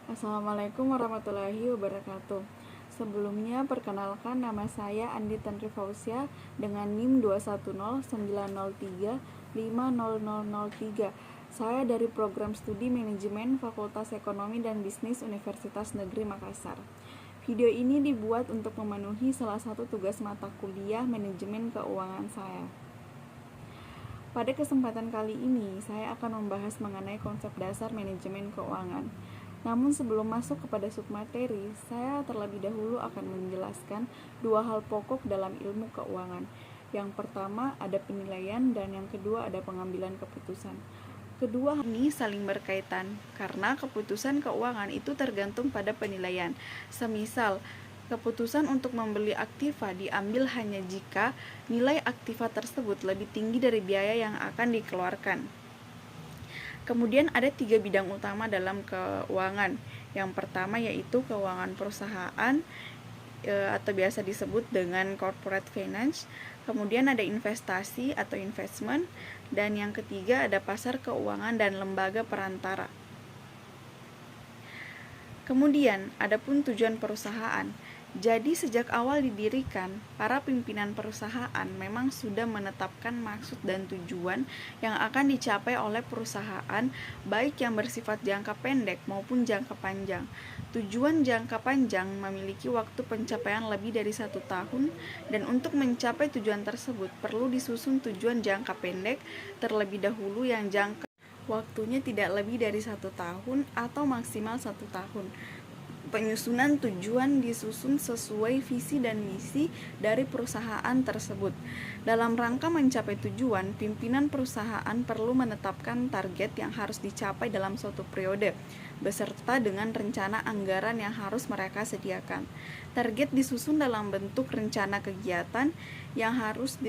Assalamualaikum warahmatullahi wabarakatuh. Sebelumnya, perkenalkan nama saya Andi Tanri Fauzia dengan NIM 21090350003. Saya dari Program Studi Manajemen Fakultas Ekonomi dan Bisnis Universitas Negeri Makassar. Video ini dibuat untuk memenuhi salah satu tugas mata kuliah manajemen keuangan saya. Pada kesempatan kali ini, saya akan membahas mengenai konsep dasar manajemen keuangan. Namun sebelum masuk kepada submateri, saya terlebih dahulu akan menjelaskan dua hal pokok dalam ilmu keuangan. Yang pertama ada penilaian dan yang kedua ada pengambilan keputusan. Kedua ini saling berkaitan karena keputusan keuangan itu tergantung pada penilaian. Semisal, keputusan untuk membeli aktiva diambil hanya jika nilai aktiva tersebut lebih tinggi dari biaya yang akan dikeluarkan. Kemudian ada 3 bidang utama dalam keuangan. Yang pertama yaitu keuangan perusahaan atau biasa disebut dengan corporate finance. Kemudian ada investasi atau investment, dan yang ketiga ada pasar keuangan dan lembaga perantara. Kemudian, adapun tujuan perusahaan. Jadi sejak awal didirikan, para pimpinan perusahaan memang sudah menetapkan maksud dan tujuan yang akan dicapai oleh perusahaan, baik yang bersifat jangka pendek maupun jangka panjang. Tujuan jangka panjang memiliki waktu pencapaian lebih dari 1 tahun, dan untuk mencapai tujuan tersebut perlu disusun tujuan jangka pendek terlebih dahulu yang jangka waktunya tidak lebih dari 1 tahun atau maksimal 1 tahun. Penyusunan tujuan disusun sesuai visi dan misi dari perusahaan tersebut. Dalam rangka mencapai tujuan, pimpinan perusahaan perlu menetapkan target yang harus dicapai dalam suatu periode, beserta dengan rencana anggaran yang harus mereka sediakan. Target disusun dalam bentuk rencana kegiatan yang harus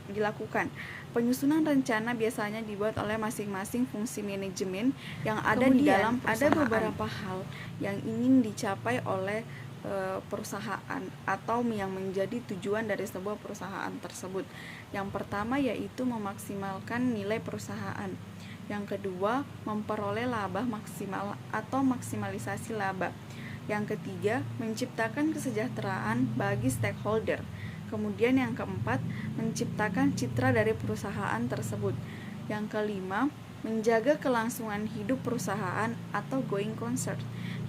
dilakukan. Penyusunan rencana biasanya dibuat oleh masing-masing fungsi manajemen yang ada di dalam perusahaan. Ada beberapa hal yang ingin dicapai oleh perusahaan atau yang menjadi tujuan dari sebuah perusahaan tersebut. Yang pertama yaitu memaksimalkan nilai perusahaan. Yang kedua, memperoleh laba maksimal atau maksimalisasi laba. Yang ketiga, menciptakan kesejahteraan bagi stakeholder. Kemudian yang keempat, menciptakan citra dari perusahaan tersebut. Yang kelima, menjaga kelangsungan hidup perusahaan atau going concern.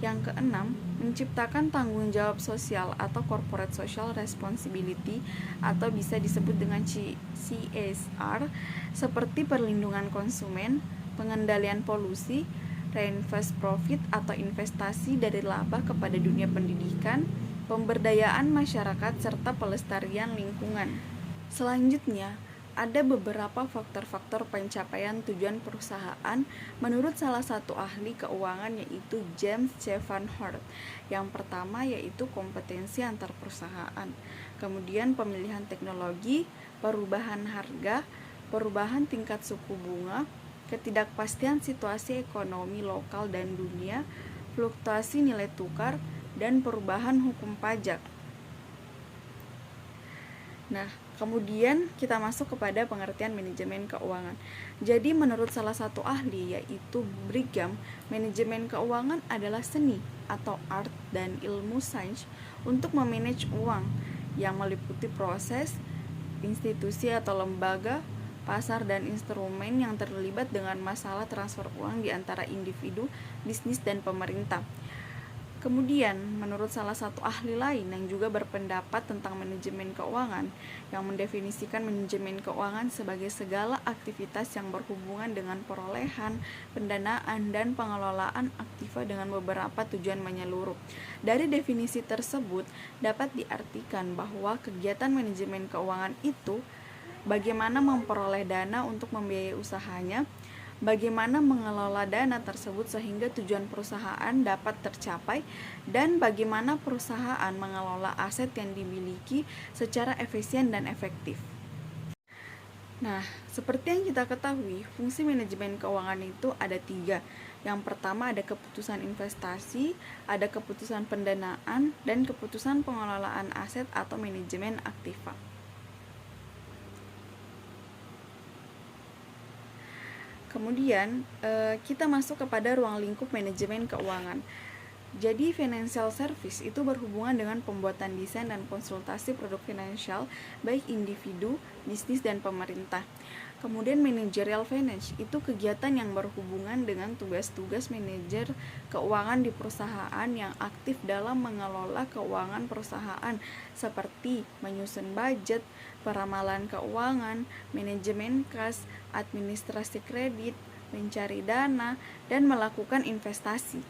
Yang keenam, menciptakan tanggung jawab sosial atau corporate social responsibility atau bisa disebut dengan CSR, seperti perlindungan konsumen, pengendalian polusi, reinvest profit atau investasi dari laba kepada dunia pendidikan, pemberdayaan masyarakat, serta pelestarian lingkungan. Selanjutnya, ada beberapa faktor-faktor pencapaian tujuan perusahaan menurut salah satu ahli keuangan yaitu James C. Van Hart. Yang pertama yaitu kompetensi antar perusahaan, kemudian pemilihan teknologi, perubahan harga, perubahan tingkat suku bunga, ketidakpastian situasi ekonomi lokal dan dunia, fluktuasi nilai tukar, dan perubahan hukum pajak. Nah, kemudian kita masuk kepada pengertian manajemen keuangan. Jadi menurut salah satu ahli yaitu Brigham, manajemen keuangan adalah seni atau art dan ilmu sains untuk memanage uang yang meliputi proses, institusi atau lembaga, pasar dan instrumen yang terlibat dengan masalah transfer uang di antara individu, bisnis dan pemerintah. Kemudian, menurut salah satu ahli lain yang juga berpendapat tentang manajemen keuangan, yang mendefinisikan manajemen keuangan sebagai segala aktivitas yang berhubungan dengan perolehan, pendanaan, dan pengelolaan aktiva dengan beberapa tujuan menyeluruh. Dari definisi tersebut, dapat diartikan bahwa kegiatan manajemen keuangan itu bagaimana memperoleh dana untuk membiayai usahanya, bagaimana mengelola dana tersebut sehingga tujuan perusahaan dapat tercapai, dan bagaimana perusahaan mengelola aset yang dimiliki secara efisien dan efektif. Nah, seperti yang kita ketahui, fungsi manajemen keuangan itu ada 3. Yang pertama ada keputusan investasi, ada keputusan pendanaan, dan keputusan pengelolaan aset atau manajemen aktiva. Kemudian kita masuk kepada ruang lingkup manajemen keuangan. Jadi financial service itu berhubungan dengan pembuatan desain dan konsultasi produk finansial baik individu, bisnis, dan pemerintah. Kemudian managerial finance itu kegiatan yang berhubungan dengan tugas-tugas manajer keuangan di perusahaan yang aktif dalam mengelola keuangan perusahaan seperti menyusun budget, peramalan keuangan, manajemen kas, administrasi kredit, mencari dana, dan melakukan investasi.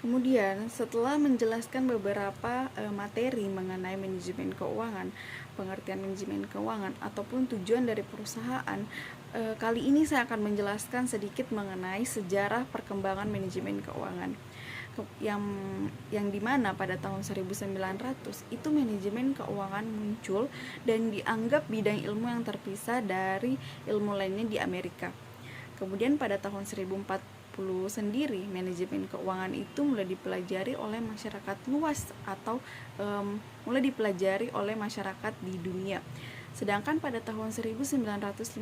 Kemudian, setelah menjelaskan beberapa materi mengenai manajemen keuangan, pengertian manajemen keuangan, ataupun tujuan dari perusahaan, kali ini saya akan menjelaskan sedikit mengenai sejarah perkembangan manajemen keuangan. Yang dimana pada tahun 1900 itu manajemen keuangan muncul dan dianggap bidang ilmu yang terpisah dari ilmu lainnya di Amerika. Kemudian pada tahun 1040 sendiri manajemen keuangan itu mulai dipelajari oleh masyarakat luas atau mulai dipelajari oleh masyarakat di dunia. Sedangkan pada tahun 1950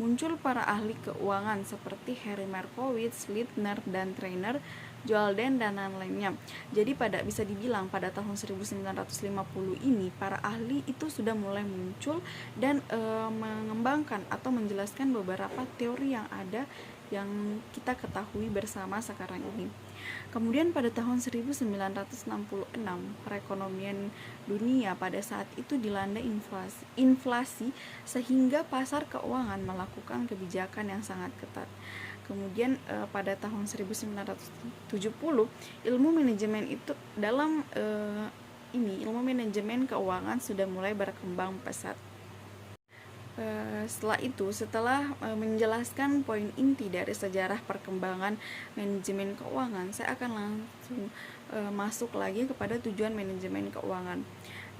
muncul para ahli keuangan seperti Harry Markowitz, Littner, dan Trainer, Jordan, dan lain-lainnya. Jadi bisa dibilang pada tahun 1950 ini para ahli itu sudah mulai muncul dan mengembangkan atau menjelaskan beberapa teori yang ada yang kita ketahui bersama sekarang ini. Kemudian pada tahun 1966 perekonomian dunia pada saat itu dilanda inflasi sehingga pasar keuangan melakukan kebijakan yang sangat ketat. Kemudian pada tahun 1970 ilmu manajemen itu ilmu manajemen keuangan sudah mulai berkembang pesat. Setelah menjelaskan poin inti dari sejarah perkembangan manajemen keuangan, saya akan langsung masuk lagi kepada tujuan manajemen keuangan.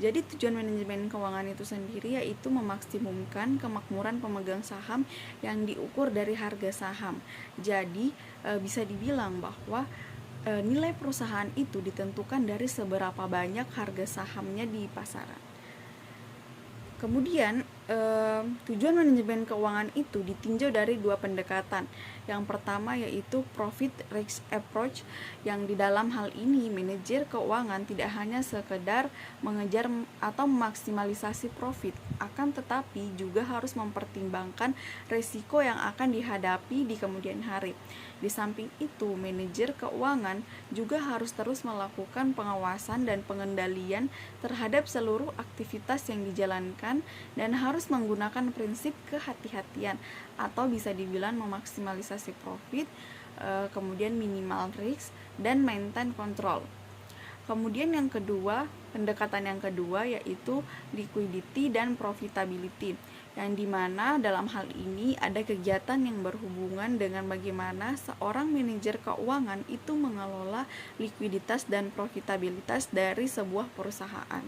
Jadi tujuan manajemen keuangan itu sendiri yaitu memaksimumkan kemakmuran pemegang saham yang diukur dari harga saham. Jadi bisa dibilang bahwa nilai perusahaan itu ditentukan dari seberapa banyak harga sahamnya di pasaran. Kemudian tujuan manajemen keuangan itu ditinjau dari dua pendekatan. Yang pertama yaitu profit risk approach, yang di dalam hal ini manajer keuangan tidak hanya sekedar mengejar atau memaksimalisasi profit, akan tetapi juga harus mempertimbangkan risiko yang akan dihadapi di kemudian hari. Di samping itu, manajer keuangan juga harus terus melakukan pengawasan dan pengendalian terhadap seluruh aktivitas yang dijalankan dan harus menggunakan prinsip kehati-hatian atau bisa dibilang memaksimalisasi profit, kemudian minimal risk, dan maintain control. Kemudian pendekatan yang kedua yaitu liquidity dan profitability, yang dimana dalam hal ini ada kegiatan yang berhubungan dengan bagaimana seorang manajer keuangan itu mengelola likuiditas dan profitabilitas dari sebuah perusahaan.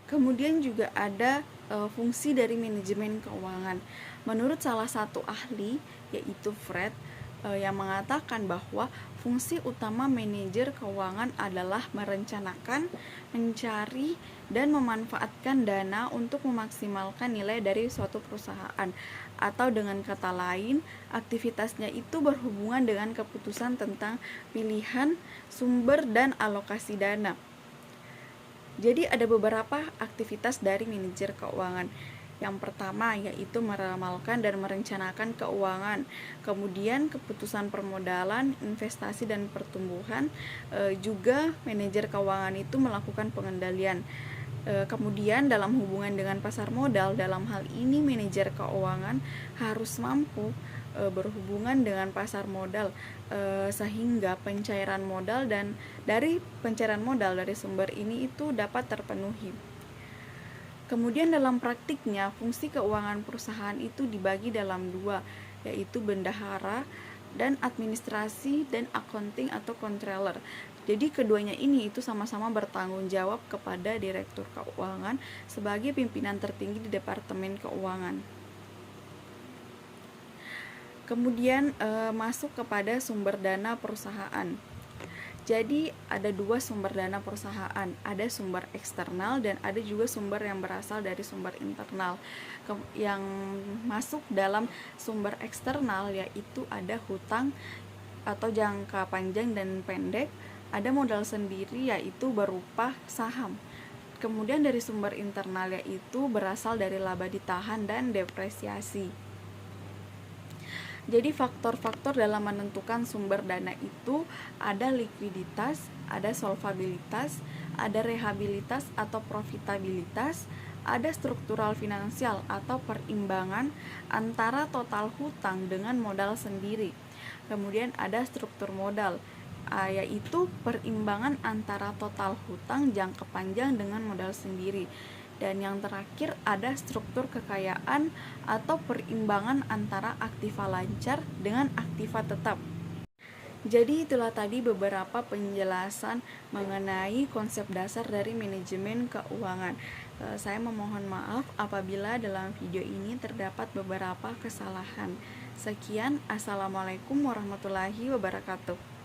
Kemudian juga ada fungsi dari manajemen keuangan. Menurut salah satu ahli yaitu Fred, yang mengatakan bahwa fungsi utama manajer keuangan adalah merencanakan, mencari, dan memanfaatkan dana untuk memaksimalkan nilai dari suatu perusahaan. Atau dengan kata lain, aktivitasnya itu berhubungan dengan keputusan tentang pilihan, sumber, dan alokasi dana. Jadi ada beberapa aktivitas dari manajer keuangan. Yang pertama yaitu meramalkan dan merencanakan keuangan. Kemudian keputusan permodalan, investasi, dan pertumbuhan. Juga manajer keuangan itu melakukan pengendalian. Kemudian dalam hubungan dengan pasar modal, dalam hal ini manajer keuangan harus mampu berhubungan dengan pasar modal sehingga pencairan modal dan dari pencairan modal dari sumber ini itu dapat terpenuhi. Kemudian dalam praktiknya, fungsi keuangan perusahaan itu dibagi dalam dua, yaitu bendahara dan administrasi dan accounting atau controller. Jadi keduanya ini itu sama-sama bertanggung jawab kepada direktur keuangan sebagai pimpinan tertinggi di departemen keuangan. Kemudian masuk kepada sumber dana perusahaan. Jadi ada dua sumber dana perusahaan, ada sumber eksternal dan ada juga sumber yang berasal dari sumber internal. Yang masuk dalam sumber eksternal yaitu ada hutang atau jangka panjang dan pendek, ada modal sendiri yaitu berupa saham. Kemudian dari sumber internal yaitu berasal dari laba ditahan dan depresiasi. Jadi faktor-faktor dalam menentukan sumber dana itu ada likuiditas, ada solvabilitas, ada rehabilitas atau profitabilitas, ada struktural finansial atau perimbangan antara total hutang dengan modal sendiri. Kemudian ada struktur modal, yaitu perimbangan antara total hutang jangka panjang dengan modal sendiri. Dan yang terakhir ada struktur kekayaan atau perimbangan antara aktiva lancar dengan aktiva tetap. Jadi itulah tadi beberapa penjelasan mengenai konsep dasar dari manajemen keuangan. Saya memohon maaf apabila dalam video ini terdapat beberapa kesalahan. Sekian, Assalamualaikum warahmatullahi wabarakatuh.